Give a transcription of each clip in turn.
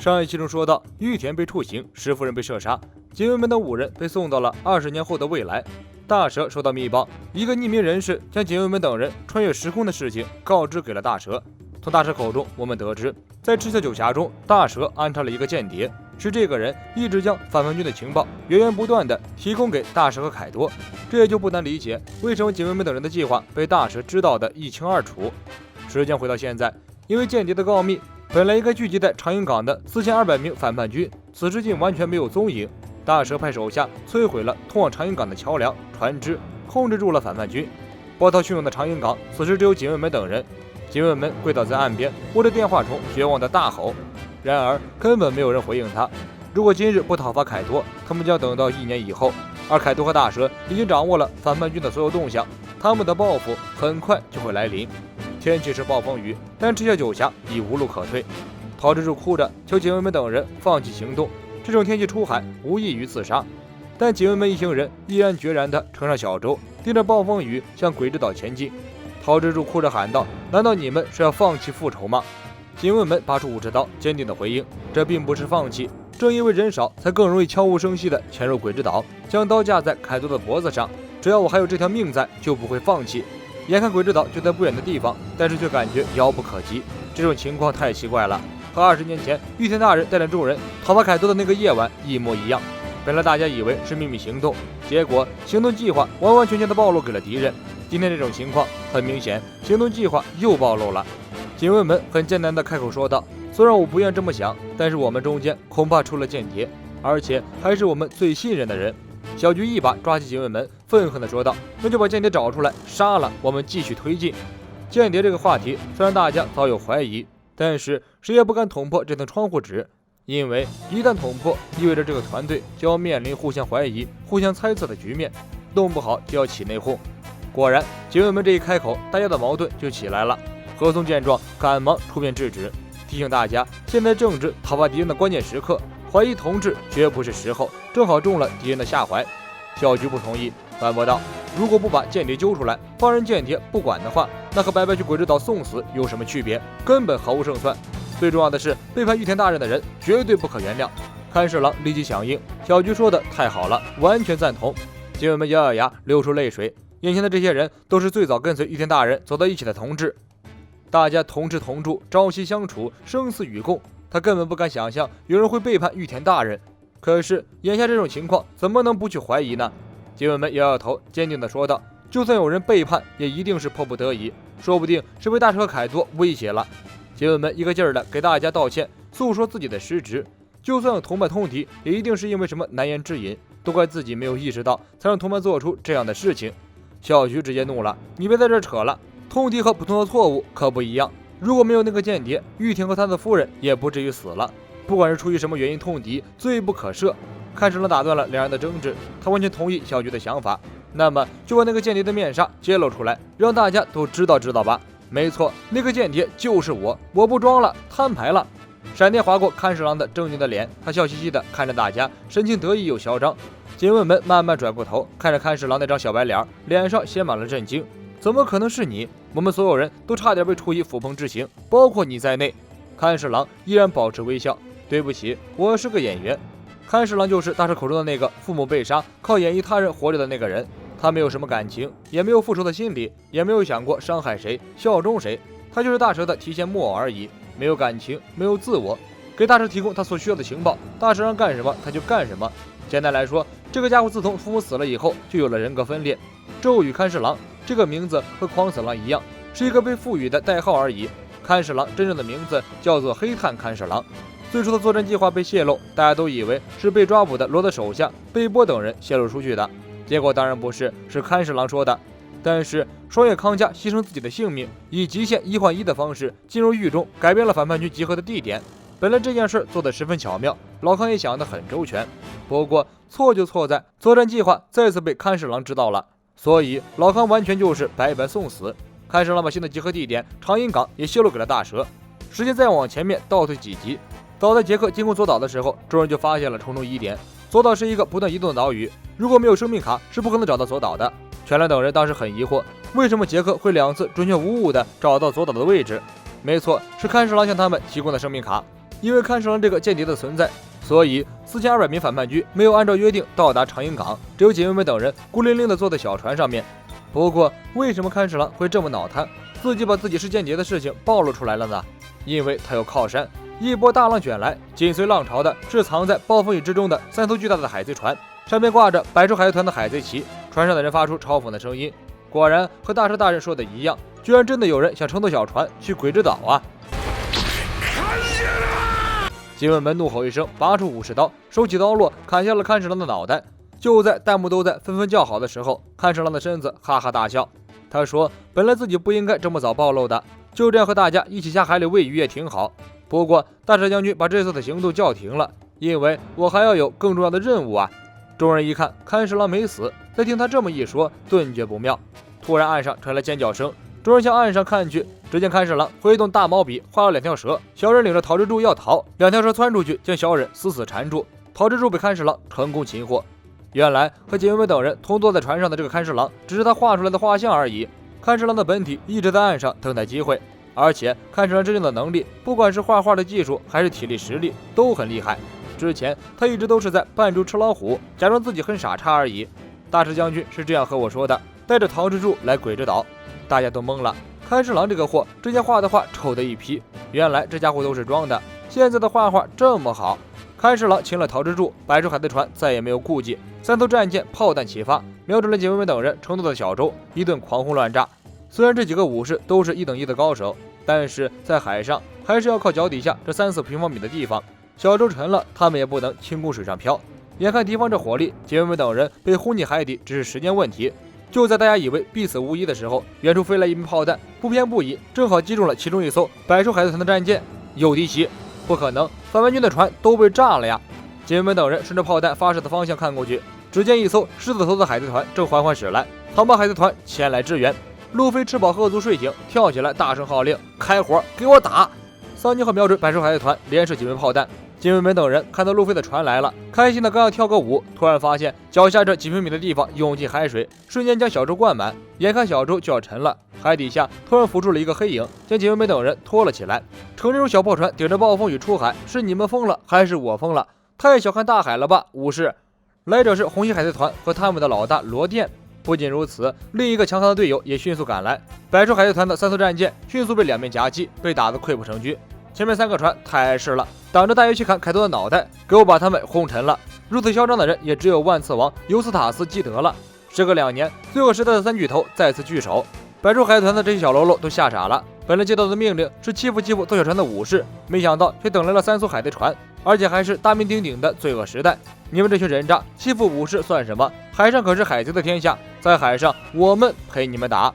上一期中说到，玉田被处刑，石夫人被射杀，警卫们的5人被送到了20年后的未来。大蛇收到密报，一个匿名人士将警卫们等人穿越时空的事情告知给了大蛇。从大蛇口中，我们得知，在赤鞘九侠中，大蛇安插了一个间谍，是这个人一直将反叛军的情报源源不断地提供给大蛇和凯多。这也就不难理解，为什么警卫们等人的计划被大蛇知道的一清二楚。时间回到现在，因为间谍的告密，本来应该聚集在长营港的4200名反叛军，此时竟完全没有踪影。大蛇派手下摧毁了通往长营港的桥梁、船只，控制住了反叛军。波涛汹涌的长营港，此时只有警卫们等人。警卫们跪倒在岸边，握着电话筒，绝望地大吼。然而根本没有人回应他。如果今日不讨伐凯多，他们将等到1年以后。而凯多和大蛇已经掌握了反叛军的所有动向，他们的报复很快就会来临。天气是暴风雨，但赤鞘九侠已无路可退。陶之助哭着求警卫们等人放弃行动，这种天气出海无异于自杀。但警卫们一行人毅然决然地乘上小舟，盯着暴风雨向鬼之岛前进。陶之助哭着喊道：“难道你们是要放弃复仇吗？”警卫们拔出武士刀，坚定地回应：“这并不是放弃，正因为人少，才更容易悄无声息地潜入鬼之岛，将刀架在凯多的脖子上。只要我还有这条命在，就不会放弃。”眼看鬼之岛就在不远的地方，但是却感觉遥不可及。这种情况太奇怪了，和20年前玉田大人带领众人讨伐凯多的那个夜晚一模一样。本来大家以为是秘密行动，结果行动计划完完全全的暴露给了敌人。今天这种情况很明显，行动计划又暴露了。警卫们很艰难地开口说道：“虽然我不愿这么想，但是我们中间恐怕出了间谍，而且还是我们最信任的人。”小菊一把抓起警卫们，愤恨地说道：“那就把间谍找出来，杀了，我们继续推进。”间谍这个话题虽然大家早有怀疑，但是谁也不敢捅破这层窗户纸，因为一旦捅破，意味着这个团队就要面临互相怀疑、互相猜测的局面，弄不好就要起内讧。果然，警卫们这一开口，大家的矛盾就起来了。何松见状，赶忙出面制止，提醒大家，现在正值讨伐敌人的关键时刻，怀疑同志绝不是时候，正好中了敌人的下怀。小菊不同意，反驳道：“如果不把间谍揪出来，放任间谍不管的话，那和白白去鬼之岛送死有什么区别？根本毫无胜算。最重要的是，背叛玉田大人的人绝对不可原谅。”看侍郎立即响应，小菊说的太好了，完全赞同。警卫们咬咬牙，流出泪水。眼前的这些人都是最早跟随玉田大人走到一起的同志，大家同吃同住，朝夕相处，生死与共。他根本不敢想象有人会背叛玉田大人。可是眼下这种情况，怎么能不去怀疑呢？警卫们摇摇头，坚定地说道：“就算有人背叛，也一定是迫不得已，说不定是被大蛇和凯多威胁了。”警卫们一个劲儿地给大家道歉，诉说自己的失职。就算有同伴通敌，也一定是因为什么难言之隐，都怪自己没有意识到，才让同伴做出这样的事情。小菊直接怒了：“你别在这扯了，通敌和普通的错误可不一样。如果没有那个间谍，玉田和他的夫人也不至于死了。不管是出于什么原因通敌，罪不可赦。”看侍郎打断了两人的争执，他完全同意小菊的想法。那么就把那个间谍的面纱揭露出来，让大家都知道吧。没错，那个间谍就是我不装了，摊牌了。闪电划过看侍郎的狰狞的脸，他笑嘻嘻地看着大家，神情得意又嚣张。警卫们慢慢转过头，看着看侍郎那张小白脸，脸上写满了震惊。怎么可能是你？我们所有人都差点被处以斧烹之刑，包括你在内。看侍郎依然保持微笑。对不起，我是个演员。看侍郎就是大蛇口中的那个父母被杀，靠演绎他人活着的那个人。他没有什么感情，也没有复仇的心理，也没有想过伤害谁，效忠谁。他就是大蛇的提线木偶而已，没有感情，没有自我，给大蛇提供他所需要的情报，大蛇让干什么他就干什么。简单来说，这个家伙自从父母死了以后，就有了人格分裂。咒语看侍郎这个名字和狂死郎一样，是一个被赋予的代号而已。看侍郎真正的名字叫做黑炭看侍郎。最初的作战计划被泄露，大家都以为是被抓捕的罗的手下贝波等人泄露出去的，结果当然不是，是看侍郎说的。但是双叶康家牺牲自己的性命，以极限1换1的方式进入狱中，改变了反叛军集合的地点。本来这件事做得十分巧妙，老康也想得很周全。不过错就错在作战计划再次被看侍郎知道了，所以老康完全就是白白送死。看侍郎把新的集合地点长营港也泄露给了大蛇。时间再往前面倒退几集，早在杰克经过左岛的时候，众人就发现了重重疑点。左岛是一个不断移动的岛屿，如果没有生命卡，是不可能找到左岛的。全兰等人当时很疑惑，为什么杰克会2次准确无误地找到左岛的位置？没错，是看侍郎向他们提供的生命卡。因为看上了这个间谍的存在，所以4200名反叛军没有按照约定到达长营港，只有警卫们等人孤零零地坐在小船上面。不过，为什么看侍郎会这么脑瘫，自己把自己是间谍的事情暴露出来了呢？因为他有靠山，一波大浪卷来，紧随浪潮的是藏在暴风雨之中的3艘巨大的海贼船，上面挂着百兽海贼团的海贼旗，船上的人发出嘲讽的声音。果然和大蛇大人说的一样，居然真的有人想乘坐小船去鬼之岛啊！警卫们怒吼一声，拔出武士刀，手起刀落，砍下了看侍郎的脑袋。就在弹幕都在纷纷叫好的时候，看侍郎的身子哈哈大笑。他说：“本来自己不应该这么早暴露的，就这样和大家一起下海里喂鱼也挺好。不过大蛇将军把这次的行动叫停了，因为我还要有更重要的任务啊！”众人一看，看侍郎没死，再听他这么一说，顿觉不妙。突然岸上传来尖叫声，众人向岸上看去，只见看侍郎挥动大毛笔画了2条蛇，小人领着桃之助要逃，2条蛇窜出去将小人死死缠住，桃之助被看侍郎成功擒获。原来和警卫们等人同坐在船上的这个看侍郎，只是他画出来的画像而已。看侍郎的本体一直在岸上等待机会，而且看侍郎真正的能力，不管是画画的技术还是体力实力都很厉害。之前他一直都是在扮猪吃老虎，假装自己很傻叉而已。大石将军是这样和我说的，带着桃之助来鬼之岛。大家都懵了，看侍郎这个货之前画的画丑的一批，原来这家伙都是装的，现在的画这么好。看侍郎擒了桃之助，百兽海贼船再也没有顾忌，3艘战舰炮弹齐发，瞄准了警卫们等人乘坐的小舟，一顿狂轰乱炸。虽然这几个武士都是1等1的高手，但是在海上还是要靠脚底下这3-4平方米的地方，小舟沉了，他们也不能轻功水上漂。眼看敌方这火力，警卫们等人被轰进海底只是时间问题。就在大家以为必死无疑的时候，远处飞来一枚炮弹，不偏不倚，正好击中了其中一艘百兽海贼团的战舰。有敌袭！不可能，反叛军的船都被炸了呀！警卫们等人顺着炮弹发射的方向看过去，只见一艘狮子头的海贼团正缓缓驶来，唐巴海贼团前来支援。路飞吃饱喝足睡醒，跳起来大声号令：“开火，给我打！”桑尼号瞄准百兽海贼团，连射几枚炮弹。警卫们等人看到路飞的船来了，开心的刚要跳个舞，突然发现脚下这几平米的地方涌进海水，瞬间将小舟灌满，眼看小舟就要沉了，海底下突然浮出了一个黑影，将警卫们等人拖了起来。乘这种小破船顶着暴风雨出海，是你们疯了还是我疯了？太小看大海了吧，武士！来者是红旗海贼团和他们的老大罗电。不仅如此，另一个强悍的队友也迅速赶来，百兽海贼团的3艘战舰迅速被2面夹击，被打得溃不成军。前面3个船太碍事了，挡着大约去砍凯多的脑袋，给我把他们轰沉了。如此嚣张的人也只有万磁王尤斯塔斯基德了。时隔2年，罪恶时代的3巨头再次聚首，百兽海贼团的这些小喽啰都吓傻了。本来接到的命令是欺负坐小船的武士，没想到却等来了3艘海贼船，而且还是大名鼎鼎的罪恶时代。你们这群人渣，欺负武士算什么？海上可是海贼的天下，在海上我们陪你们打。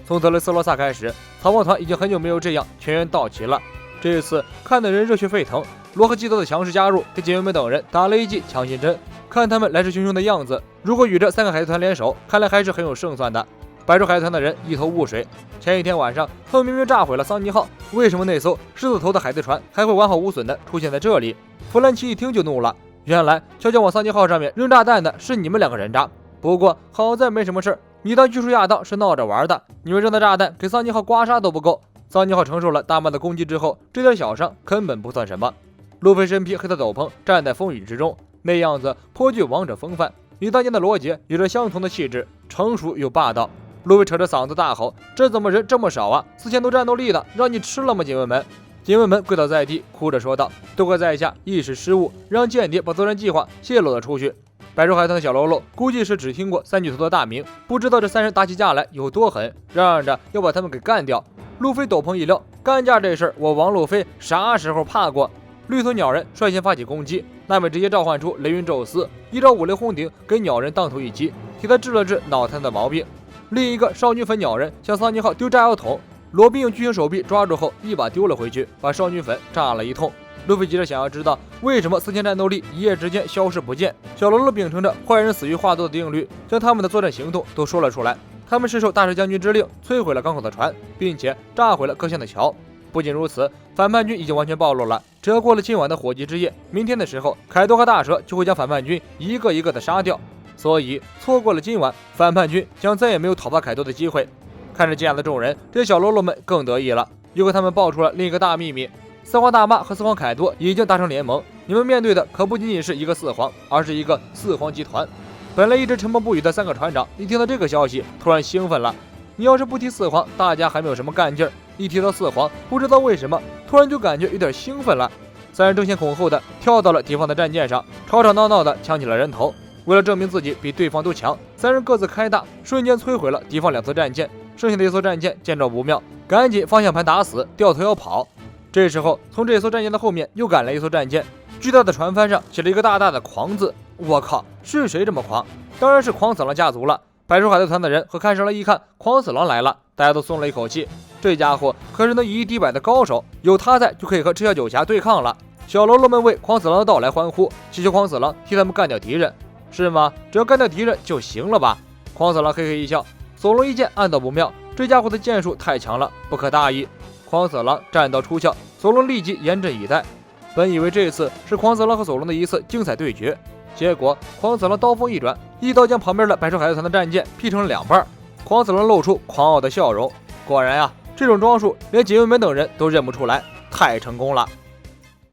从德雷斯罗萨开始，草帽团已经很久没有这样全员到齐了。这一次看得人热血沸腾，罗和基德的强势加入，给警卫们等人打了一剂强心针。看他们来势汹汹的样子，如果与这3个海贼团联手，看来还是很有胜算的。百兽海贼团的人一头雾水，前一天晚上他们明明炸毁了桑尼号，为什么那艘狮子头的海贼船还会完好无损的出现在这里？弗兰奇一听就怒了，原来悄悄往桑尼号上面扔炸弹的是你们2个人渣。不过好在没什么事，你当巨树亚当是闹着玩的，你们扔的炸弹给桑尼号刮痧都不够。桑尼号承受了大曼的攻击之后，这点小伤根本不算什么。路飞身披黑色斗篷，站在风雨之中，那样子颇具王者风范，与当年的罗杰有着相同的气质，成熟又霸道。路飞扯着嗓子大吼：“这怎么人这么少啊？4000多战斗力的，让你吃了吗？”警卫们，警卫们跪倒在地，哭着说道：“都怪在下一时失误，让间谍把作战计划泄露了出去。”百兽海豚的小喽啰估计是只听过3巨头的大名，不知道这3人打起架来有多狠，嚷嚷着要把他们给干掉。路飞斗篷一撩，干架这事儿我王路飞啥时候怕过？绿头鸟人率先发起攻击，娜美直接召唤出雷云宙斯，一招5雷轰顶，给鸟人当头一击，替他治了治脑瘫的毛病。另一个少女粉鸟人向桑尼号丢炸药桶，罗宾用巨型手臂抓住后一把丢了回去，把少女粉炸了一通。路飞急着想要知道为什么4000战斗力一夜之间消失不见。小喽啰秉承着坏人死于话多的定律，将他们的作战行动都说了出来。他们是受大石将军之令摧毁了港口的船，并且炸毁了各项的桥。不仅如此，反叛军已经完全暴露了。只要过了今晚的火鸡之夜，明天的时候，凯多和大蛇就会将反叛军一个一个的杀掉。所以错过了今晚，反叛军将再也没有讨伐凯多的机会。看着惊讶的众人，这些小喽啰们更得意了。又给他们爆出了另一个大秘密四皇大妈和四皇凯多已经达成联盟，你们面对的可不仅仅是一个四皇，而是一个四皇集团。本来一直沉默不语的三个船长，一听到这个消息，突然兴奋了。你要是不提四皇，大家还没有什么干劲儿；一提到四皇，不知道为什么，突然就感觉有点兴奋了。三人争先恐后的跳到了敌方的战舰上，吵吵闹闹的抢起了人头。为了证明自己比对方都强，三人各自开大，瞬间摧毁了敌方2艘战舰。剩下的一艘战舰见状不妙，赶紧方向盘打死，掉头要跑。这时候，从这艘战舰的后面又赶来一艘战舰，巨大的船帆上写了一个大大的狂字。我靠，是谁这么狂？当然是狂死狼家族了。百兽海盗团的人和看守狼一看狂死狼来了，大家都松了一口气。这家伙可是能以一敌百的高手，有他在就可以和赤小九侠对抗了。小喽啰们为狂死狼的到来欢呼，祈求狂死狼替他们干掉敌人。是吗？只要干掉敌人就行了吧？狂死狼嘿嘿一笑，索隆一见暗道不妙，这家伙的剑术太强了，不可大意。狂死狼战到出鞘，索隆立即严阵以待。本以为这次是狂死狼和索隆的一次精彩对决，结果狂死狼刀锋一转，一刀将旁边的百兽海盗团的战舰劈成了2半。狂死狼露出狂傲的笑容，果然啊，这种装束连锦卫门等人都认不出来，太成功了。